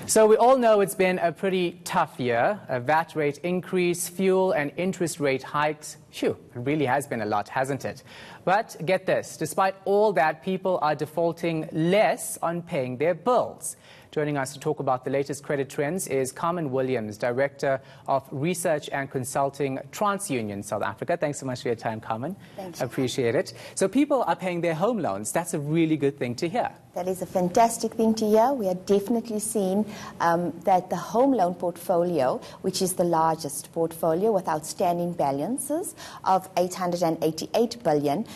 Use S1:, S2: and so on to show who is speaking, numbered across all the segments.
S1: So we all know it's been a pretty tough year. A VAT rate increase, fuel and interest rate hikes. Phew, it really has been a lot, hasn't it? But get this, despite all that, people are defaulting less on paying their bills. Joining us to talk about the latest credit trends is Carmen Williams, Director of Research and Consulting, TransUnion South Africa. Thanks so much for your time, Carmen.
S2: Thank you.
S1: Appreciate it. So people are paying their home loans. That's a really good thing to hear.
S2: That is a fantastic thing to hear. We are definitely seeing that the home loan portfolio, which is the largest portfolio with outstanding balances of 888 billion,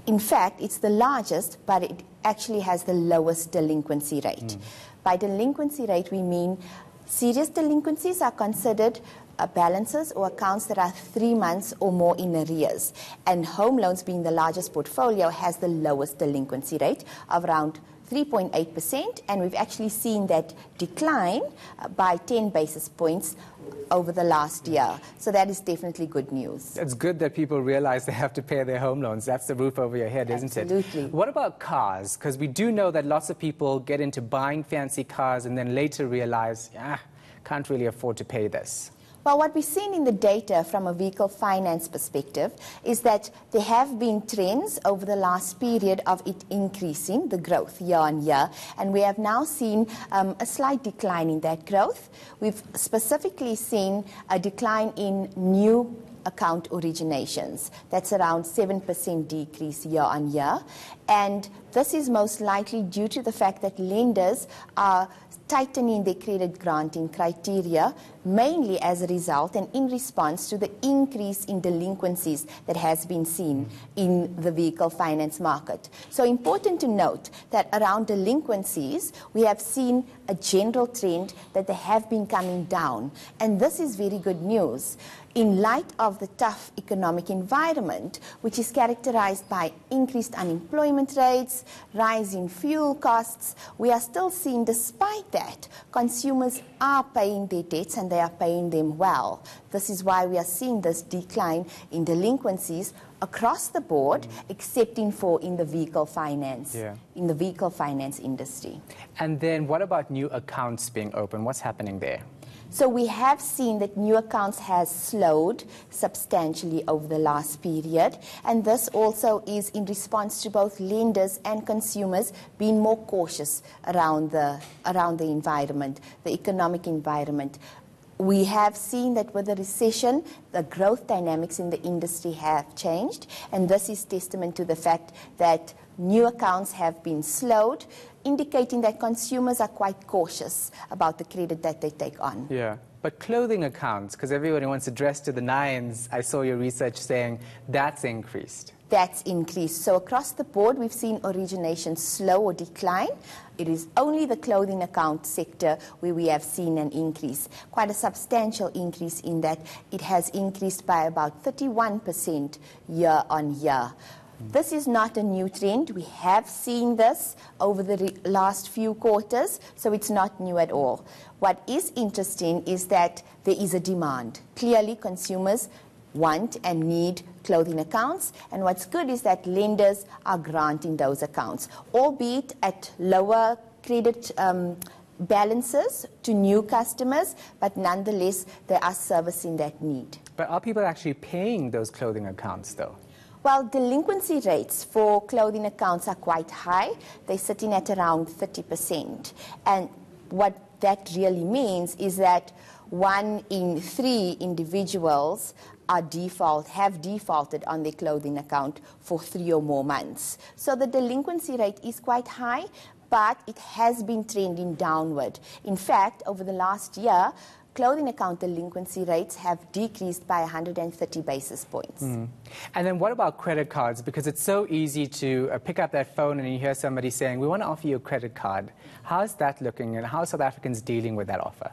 S2: in fact, it's the largest, but it actually has the lowest delinquency rate. By delinquency rate, we mean serious delinquencies are considered balances or accounts that are 3 months or more in arrears. And home loans, being the largest portfolio, has the lowest delinquency rate of around 3.8%, and we've actually seen that decline by 10 basis points over the last year. So that is definitely good news.
S1: It's good that people realize they have to pay their home loans. That's the roof over your head, isn't it?
S2: Absolutely.
S1: What about cars? Because we do know that lots of people get into buying fancy cars and then later realize, can't really afford to pay this.
S2: Well, what we've seen in the data from a vehicle finance perspective is that there have been trends over the last period of it increasing, the growth year on year, and we have now seen a slight decline in that growth. We've specifically seen a decline in new account originations. That's around 7% decrease year on year, and this is most likely due to the fact that lenders are tightening their credit granting criteria, mainly as a result and in response to the increase in delinquencies that has been seen in the vehicle finance market. So important to note that around delinquencies, we have seen a general trend that they have been coming down, and this is very good news. In light of the tough economic environment, which is characterized by increased unemployment rates, rising fuel costs, we are still seeing, despite that, consumers are paying their debts and they are paying them well. This is why we are seeing this decline in delinquencies across the board, excepting for in the vehicle finance, in the vehicle finance industry.
S1: And then what about new accounts being open? What's happening there?
S2: So we have seen that new accounts has slowed substantially over the last period, and this also is in response to both lenders and consumers being more cautious around the environment, the economic environment. We have seen that with the recession, the growth dynamics in the industry have changed, and this is testament to the fact that new accounts have been slowed, indicating that consumers are quite cautious about the credit that they take on.
S1: Yeah, but clothing accounts, because everybody wants to dress to the nines, I saw your research saying that's increased.
S2: That's increased. So across the board, we've seen origination slow or decline. It is only the clothing account sector where we have seen an increase, quite a substantial increase in that it has increased by about 31% year on year. This is not a new trend. We have seen this over the last few quarters, so it's not new at all. What is interesting is that there is a demand. Clearly, consumers want and need clothing accounts, and what's good is that lenders are granting those accounts, albeit at lower credit balances to new customers, but nonetheless, they are servicing that need.
S1: But are people actually paying those clothing accounts, though?
S2: Well, delinquency rates for clothing accounts are quite high. They're sitting at around 30%. And what that really means is that 1 in 3 individuals have defaulted on their clothing account for 3 or more months. So the delinquency rate is quite high, but it has been trending downward. In fact, over the last year, clothing account delinquency rates have decreased by 130 basis points.
S1: And then what about credit cards? Because it's so easy to pick up that phone and you hear somebody saying, we want to offer you a credit card. How's that looking, and how are South Africans dealing with that offer?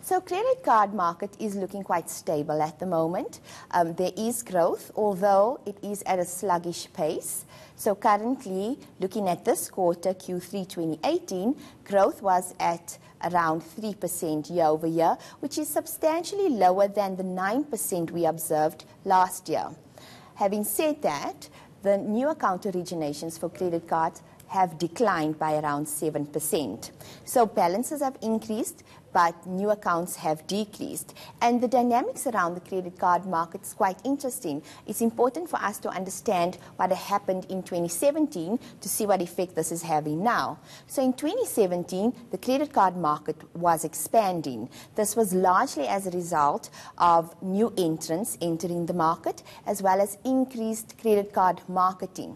S2: So credit card market is looking quite stable at the moment. There is growth, although it is at a sluggish pace. So currently, looking at this quarter, Q3 2018, growth was at around 3% year over year, which is substantially lower than the 9% we observed last year. Having said that, the new account originations for credit cards have declined by around 7%. So balances have increased, but new accounts have decreased. And the dynamics around the credit card market is quite interesting. It's important for us to understand what happened in 2017 to see what effect this is having now. So in 2017, the credit card market was expanding. This was largely as a result of new entrants entering the market, as well as increased credit card marketing.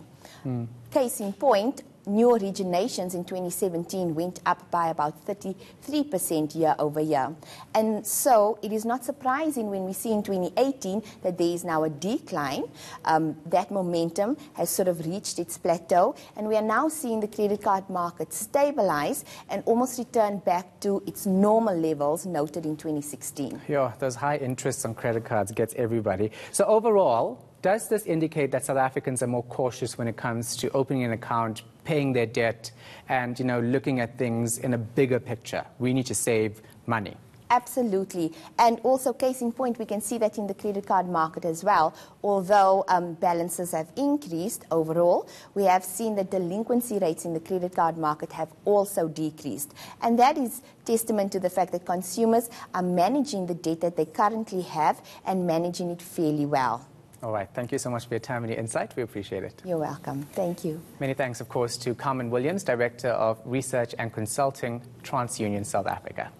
S2: Case in point, new originations in 2017 went up by about 33% year over year. And so it is not surprising when we see in 2018 that there is now a decline. That momentum has sort of reached its plateau, and we are now seeing the credit card market stabilize and almost return back to its normal levels noted in 2016.
S1: Yeah, those high interests on credit cards gets everybody. So overall, does this indicate that South Africans are more cautious when it comes to opening an account, paying their debt, and looking at things in a bigger picture? We need to save money.
S2: Absolutely. And also, case in point, we can see that in the credit card market as well. Although balances have increased overall, we have seen that delinquency rates in the credit card market have also decreased. And that is testament to the fact that consumers are managing the debt that they currently have and managing it fairly well.
S1: All right. Thank you so much for your time and your insight. We appreciate it.
S2: You're welcome. Thank you.
S1: Many thanks, of course, to Carmen Williams, Director of Research and Consulting, TransUnion South Africa.